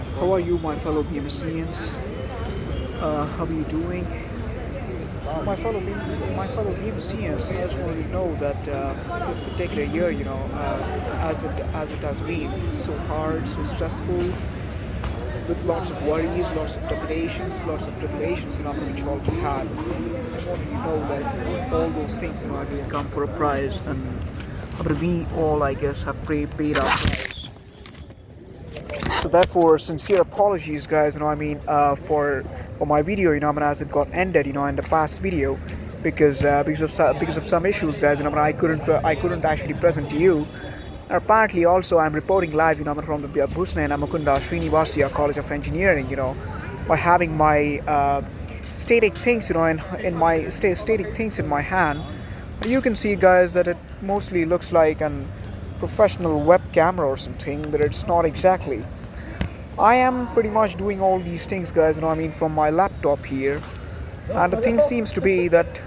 How are you, my fellow BMSCEans? How are you doing? My fellow BMSCEans, I just want to know that this particular year, as it has been so hard, so stressful, with lots of worries, lots of tribulations, which all we had. I want you to know that all those things, are going to come for a prize, and we all, I guess, have paid our price. So therefore, sincere apologies, guys. For my video, as it got ended, in the past video, because of some issues, guys. I couldn't actually present to you. And apparently, also, I'm reporting live, from the Bhusanayana B.M.Shreenivasaih College of Engineering, by having my static things, static things in my hand. And you can see, guys, that it mostly looks like an professional web camera or something, but it's not exactly. I am pretty much doing all these things, guys, from my laptop here. And the thing seems to be that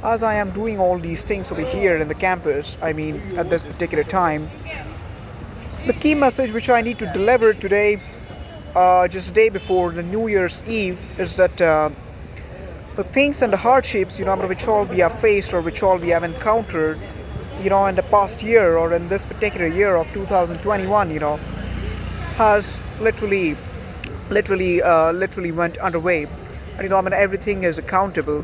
as I am doing all these things over here in the campus, at this particular time, the key message which I need to deliver today, just a day before the New Year's Eve, is that the things and the hardships, which all we have faced or which all we have encountered, in the past year or in this particular year of 2021, has literally went underway. And everything is accountable.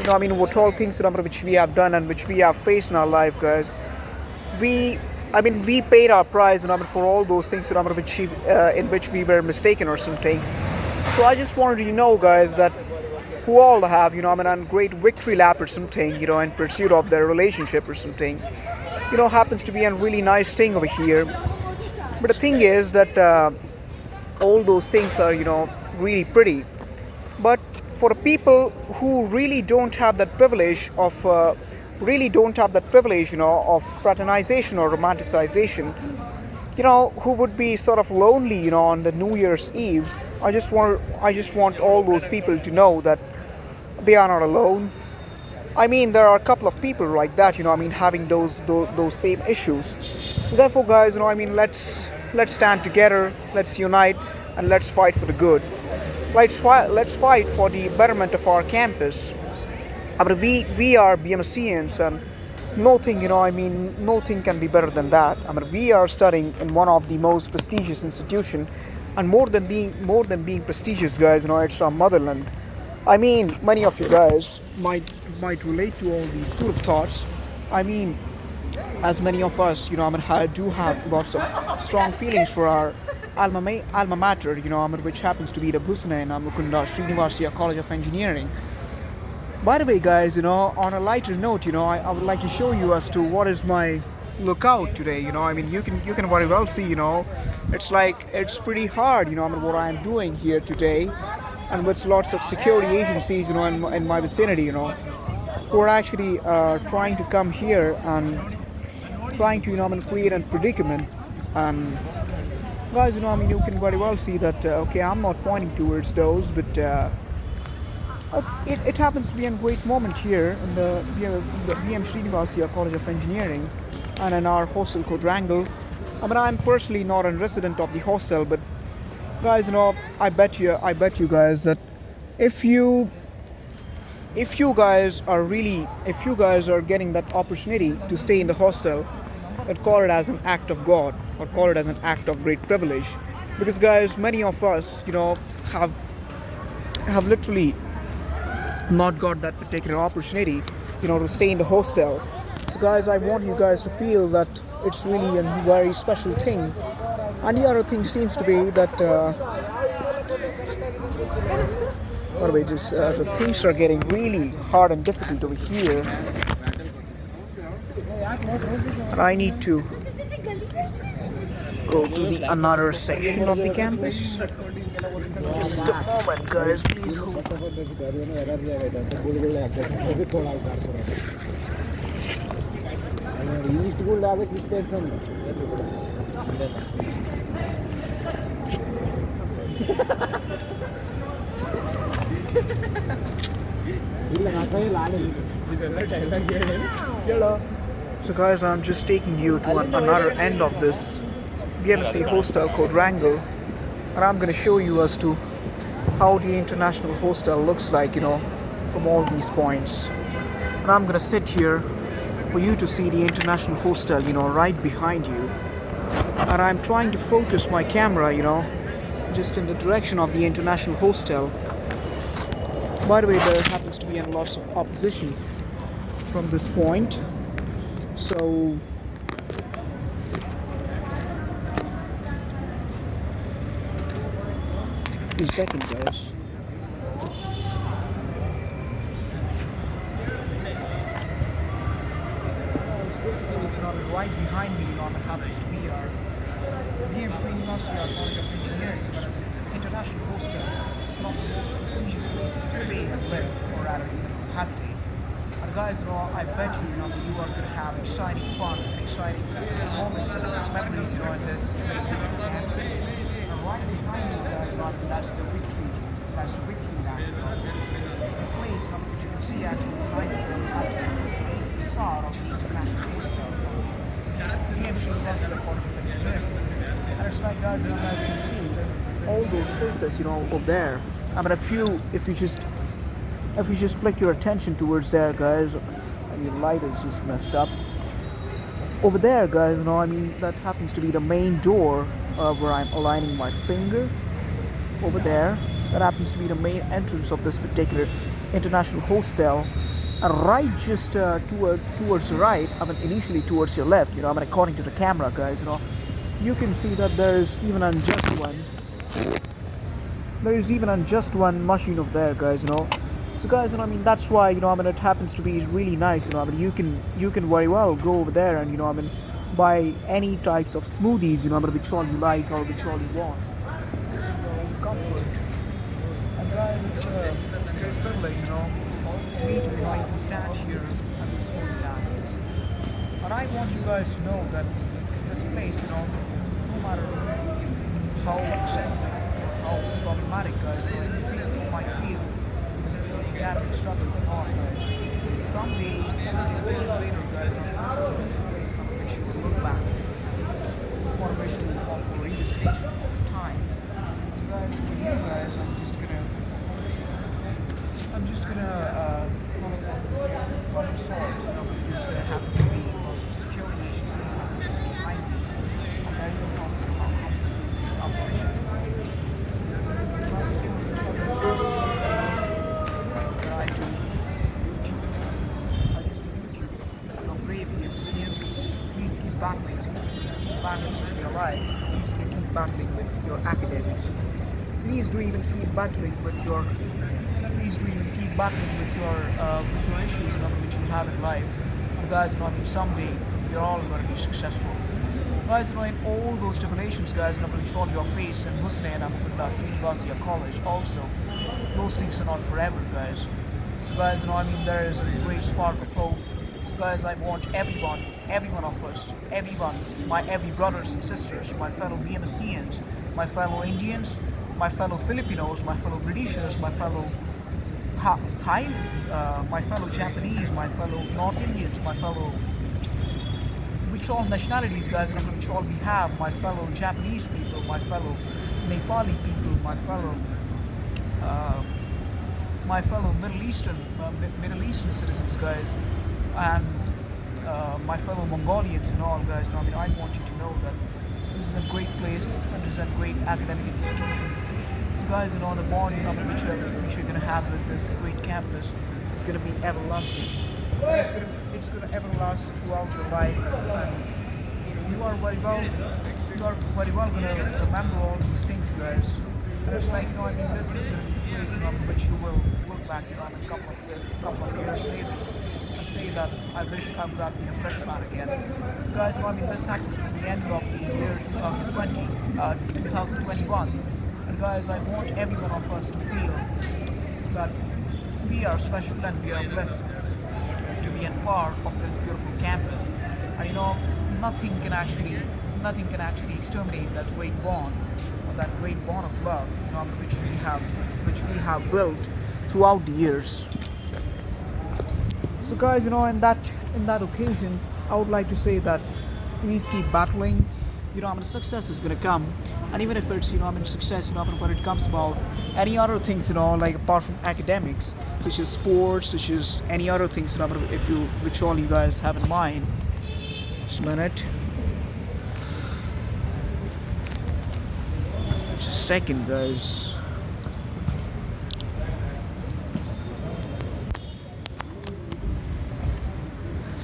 What all things which we have done and which we have faced in our life, guys. We paid our price, for all those things, in which we were mistaken or something. So I just wanted you to know, guys, that who all have, a great victory lap or something, in pursuit of their relationship or something, happens to be a really nice thing over here. But the thing is that all those things are, really pretty. But for the people who really don't have that privilege of, of fraternization or romanticization, who would be sort of lonely, on the New Year's Eve, I just want all those people to know that they are not alone. There are a couple of people like that, having those same issues. So therefore, guys, let's stand together, let's unite, and let's fight for the good. Let's fight for the betterment of our campus. We are BMSCEans, and nothing can be better than that. We are studying in one of the most prestigious institutions, and more than being prestigious, guys, it's our motherland. Many of you guys might relate to all these school of thoughts. As many of us, do have lots of strong feelings for our alma mater, which happens to be the Bhusanayana B.M.Shreenivasaih College of Engineering. By the way, guys, on a lighter note, I would like to show you as to what is my lookout today. You can very well see, it's pretty hard, what I am doing here today, and with lots of security agencies, in my vicinity, who are actually trying to come here and trying to, create a predicament. And guys, you can very well see that, okay, I'm not pointing towards those, but it happens to be a great moment here in the B.M.Shreenivasaih College of Engineering and in our hostel Quadrangle. I'm personally not a resident of the hostel, but guys, I bet you guys that if you guys are getting that opportunity to stay in the hostel, I'd call it as an act of God, or call it as an act of great privilege. Because, guys, many of us, have literally not got that particular opportunity, to stay in the hostel. So, guys, I want you guys to feel that it's really a very special thing. And the other thing seems to be that, by the way, the things are getting really hard and difficult over here. And I need to go to the another section of the campus. Just a moment, guys, please hold. So guys, I'm just taking you to another end of this BMSCE hostel Quadrangle. and I'm gonna show you as to how the international hostel looks like, from all these points. And I'm gonna sit here for you to see the international hostel, right behind you. And I'm trying to focus my camera, just in the direction of the international hostel. By the way, there happens to be a lot of opposition from this point. So a second, guys. This place, right behind me, happens to be our B.M.SHREENIVASAIH College of Engineering, but an international hostel, one of the most prestigious places to stay and live, or rather even cohabitate. And guys, I bet you, you are going to have exciting fun and exciting moments and memories, in this very beautiful campus. And right behind you, guys, that's the victory. That's the victory lap. The place, which you can see actually behind you, the facade of the international hostel. B.M.SHREENIVASAIH College of Engineering. And it's like, guys, as you can see, all those places, over there. I mean, if you just flick your attention towards there, guys, light is just messed up. Over there, guys, that happens to be the main door where I'm aligning my finger. Over there, that happens to be the main entrance of this particular international hostel. And right just towards the right, initially towards your left, according to the camera, guys, you can see that there's even just one. There is even just one machine over there, guys, So guys, that's why, it happens to be really nice, you can very well go over there and, buy any types of smoothies, which all you like or which all you want. Comfort. And guys, it's a great privilege, for me to even stand here at this holy land. And I want you guys to know that this place, no matter how eccentric or how problematic, guys, it might feel as if the academic struggles on, guys. Someday, days later, guys, this is a place on which you will look back, or wish to offer revisitation of the time. So guys, for you guys, I'm just gonna comment on some swords, because there happen to be lots of security agencies just behind me. And I don't know how the opposition. Please keep battling. Please keep battling with your life. Please do keep battling with your academics. Please do even keep battling with your. Please do even keep battling with your issues, which you have in life. And guys, someday you're all going to be successful. Guys, in all those tribulations, guys, which all you are faced in Bhusanayana, Mukunddas, Srinivasaiah College, also, those things are not forever, guys. So guys, there is a great spark of hope. So guys, I want every one of us, my every brothers and sisters, my fellow BMSCEans, my fellow Indians, my fellow Filipinos, my fellow Britishers, my fellow Thai, my fellow Japanese, my fellow North Indians, my fellow, which all nationalities, guys, which all we have, my fellow Japanese people, my fellow Nepali people, my fellow Middle Eastern citizens, guys, and my fellow Mongolians and all, guys. I want you to know that this is a great place and this is a great academic institution. So guys, the bond which you're going to have with this great campus is going to be everlasting. And it's going to everlast throughout your life. And you are very well going to remember all these things, guys. And it's like, this is going to be a place which you will look back, a couple of years later and say that I wish I would have been a freshman again. So guys, this happens to be the end of the year 2021. And guys, I want every one of us to feel that we are special and we are blessed to be a part of this beautiful campus. And nothing can actually exterminate that great bond, or that great bond of love, which we have built throughout the years. So guys, in that occasion, I would like to say that please keep battling, success is gonna come. And even if it's, success, when it comes about any other things, like apart from academics, such as sports, such as any other things, if you, which all you guys have in mind. Just a minute. Just a second, guys.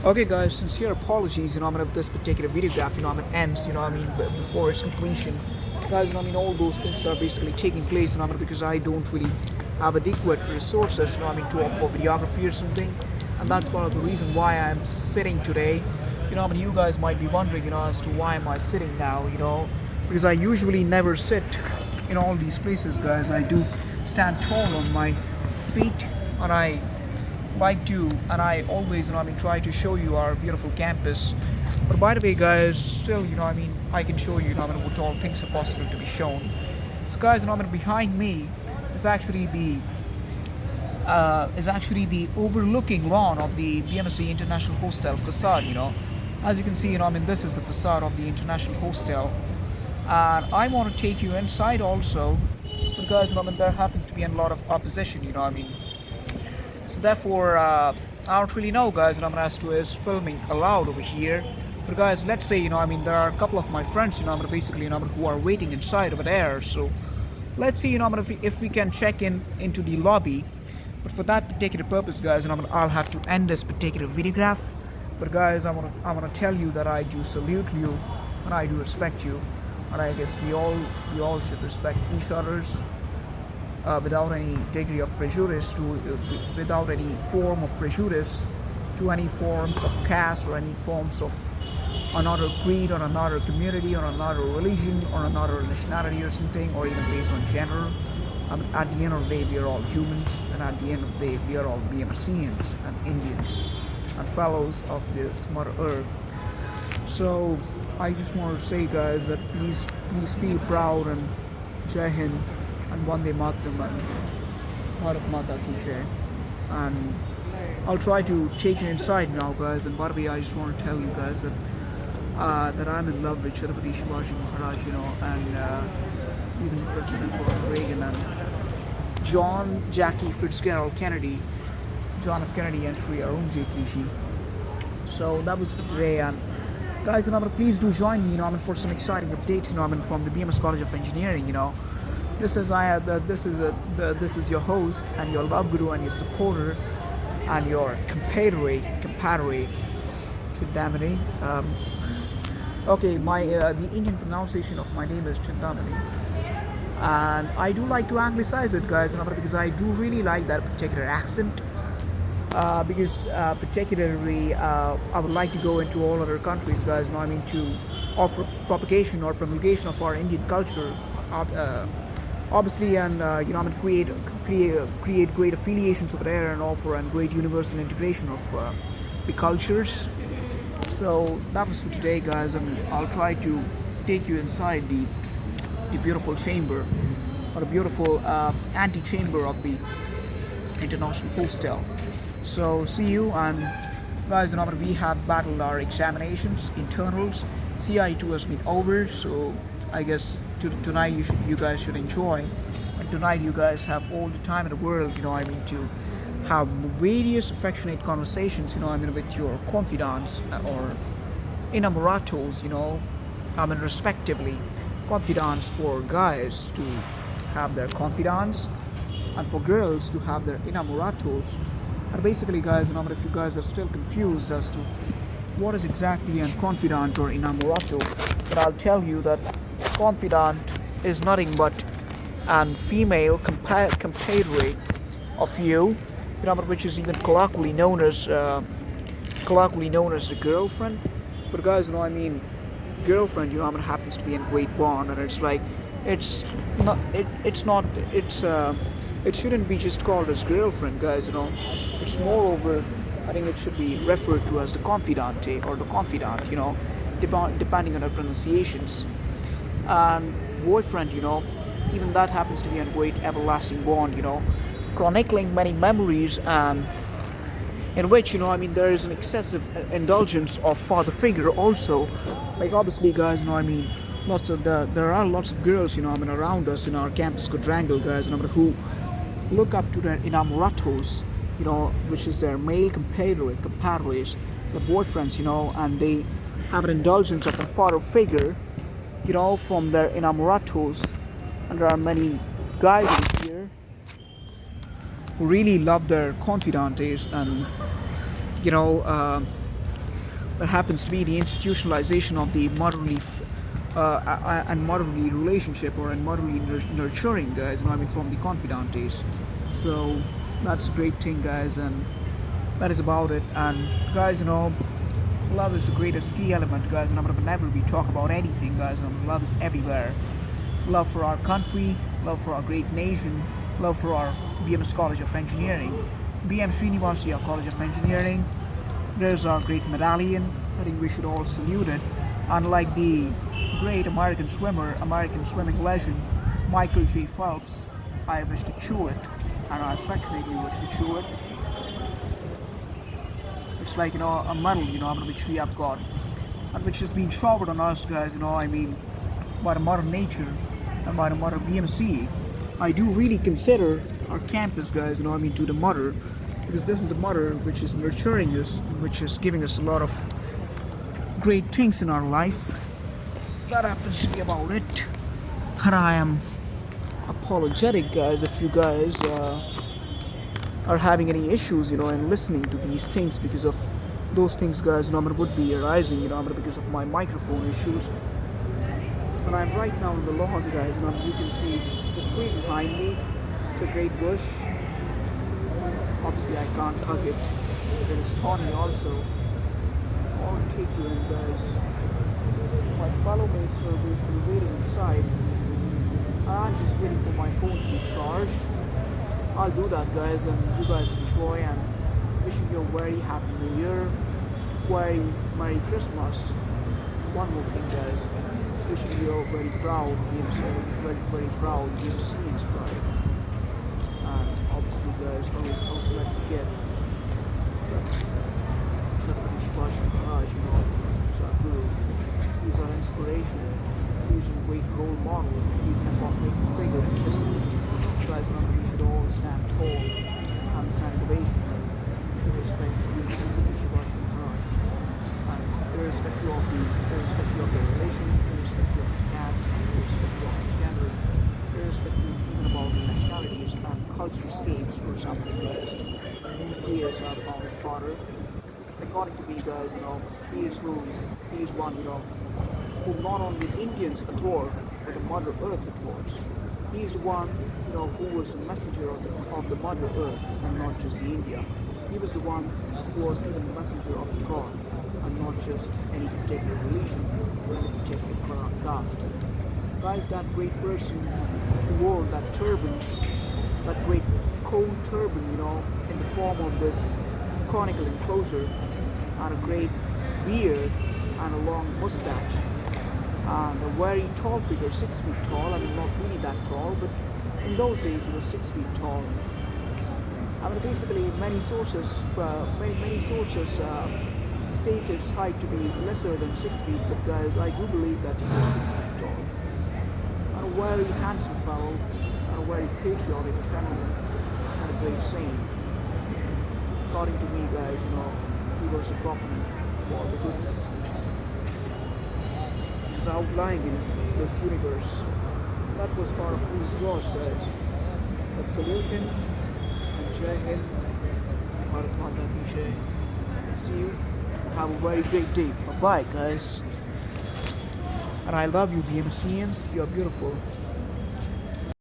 Okay, guys, sincere apologies, if this particular videograph, ends, before its completion. Guys, all those things are basically taking place, because I don't really have adequate resources, to opt for videography or something. And that's part of the reason why I'm sitting today. You guys might be wondering, as to why am I sitting now, because I usually never sit in all these places, guys. I do stand tall on my feet, and I always, try to show you our beautiful campus. But by the way, guys, still, I can show you, what all things are possible to be shown. So, guys, behind me is actually the overlooking lawn of the B.M.SCE International Hostel facade. As you can see, this is the facade of the International Hostel, and I want to take you inside also, because there happens to be a lot of opposition. So therefore, I don't really know, guys, as to is filming allowed over here. But guys, let's say, there are a couple of my friends, basically, who are waiting inside over there. So let's see, if we can check into the lobby. But for that particular purpose, guys, I'll have to end this particular videograph. But guys, I wanna tell you that I do salute you, and I do respect you, and I guess we all should respect each other's. Without any degree of prejudice, without any form of prejudice to any forms of caste or any forms of another creed or another community or another religion or another nationality or something, or even based on gender. At the end of the day, we are all humans, and at the end of the day, we are all BMSians and Indians and fellows of this Mother Earth. So I just want to say, guys, that please feel proud, and Jai Hind, and Vande Mataram, and Bharat Mata Ki Jai. And I'll try to take you inside now, guys. And by the way, I just want to tell you guys that I'm in love with Chhatrapati Shivaji Maharaj, and even President Ronald Reagan and John Jackie Fitzgerald Kennedy, John F. Kennedy, and Sri Arun Jaitley ji. So that was for today, and guys, please do join me, for some exciting updates, from the BMS College of Engineering. This is your host and your love guru and your supporter and your compadre, Chintamani. Okay, the Indian pronunciation of my name is Chintamani, and I do like to anglicize it, guys, because I do really like that particular accent. Because particularly I would like to go into all other countries, guys, to offer propagation or promulgation of our Indian culture, obviously, and create great affiliations over there, and offer and great universal integration of the cultures. So that was for today, guys, and I'll try to take you inside the beautiful chamber, or the beautiful ante-chamber of the International Hostel. So see you, and guys, we have battled our examinations, internals. CI2 has been over, so I guess tonight you guys should enjoy. And tonight you guys have all the time in the world, to have various affectionate conversations, with your confidants or enamorados, respectively. Confidants for guys to have their confidants, and for girls to have their enamorados. And basically, guys, if you guys are still confused as to what is exactly a confidant or enamorato, then I'll tell you that confidant is nothing but a female compadre of you, which is even colloquially known as a girlfriend. But guys, girlfriend, happens to be in great bond, and it's like it shouldn't be just called as girlfriend, guys. It's moreover, I think it should be referred to as the confidante or the confidant, depending on the pronunciations. And boyfriend, even that happens to be a great everlasting bond, chronicling many memories and in which, I mean, there is an excessive indulgence of father figure also. Like, obviously, guys, I mean, there are lots of girls, I mean, around us in our campus quadrangle, guys, who look up to their inamoratos, which is their male compatriots, their boyfriends, and they have an indulgence of a father figure, from their inamoratos. And there are many guys in here who really love their confidantes, and there happens to be the institutionalization of the motherly and motherly relationship, or in motherly nurturing, guys, I mean, from the confidantes. So that's a great thing, guys, and that is about it. And guys, love is the greatest key element, guys, and whenever we talk about anything, guys, love is everywhere. Love for our country, love for our great nation, love for our B.M.S College of Engineering, B.M.Shreenivasaih College of Engineering. There's our great medallion. I think we should all salute it. Unlike the great American swimming legend, Michael J. Phelps, I wish to chew it, and I affectionately wish to chew it. It's like, a medal, which we have got, and which has been showered on us, guys, I mean, by the mother nature and by the mother BMSCE. I do really consider our campus, guys, I mean, to the mother, because this is a mother which is nurturing us, which is giving us a lot of great things in our life. That happens to be about it. And I am apologetic, guys, if you guys are having any issues, in listening to these things, because of those things, guys, would be arising, because of my microphone issues. And I'm right now in the lawn, guys, and you can see the tree behind me. It's a great bush. Obviously, I can't hug it. It is thorny also. I'll take you in, guys. My fellow mates are basically waiting inside. I'm just waiting for my phone to be charged. I'll do that, guys, and you guys enjoy, and wishing you a very happy new year, very Merry Christmas. One more thing, guys, wishing you a very proud very proud BMSCE pride. And obviously, guys, how should I forget? He's our inspiration. He's a great role model. He's an important figure in history. Guys, we should all stand tall and stand innovation, irrespective of the relation, irrespective of the caste, irrespective of the gender, irrespective even about the nationalities and cultural scapes or something, guys. He is our founding father. According to me, guys, he is one, who not only Indians adore, but the Mother Earth adores. He is one, who was the messenger of the Mother Earth, and not just the India. He was the one who was even the messenger of the God, and not just any particular religion or any particular caste. Guys, that great person who wore that turban, that great cone turban, in the form of this conical enclosure, and a great beard and a long mustache, and a very tall figure, 6 feet tall. I mean, not really that tall, but in those days he was 6 feet tall. I mean, basically, many sources state his height to be lesser than 6 feet, but guys, I do believe that he was 6 feet tall. And a very handsome fellow, and a very patriotic gentleman, and a great saint. According to me, guys, he was a proponent for the good messages. He's outlying in this universe. That was part of who he was, guys. Let's salute him and Jai Hind, Bharat Mata Ki Jai. And see you. Have a very great day. Bye-bye, guys. And I love you, BMSCEans. You're beautiful.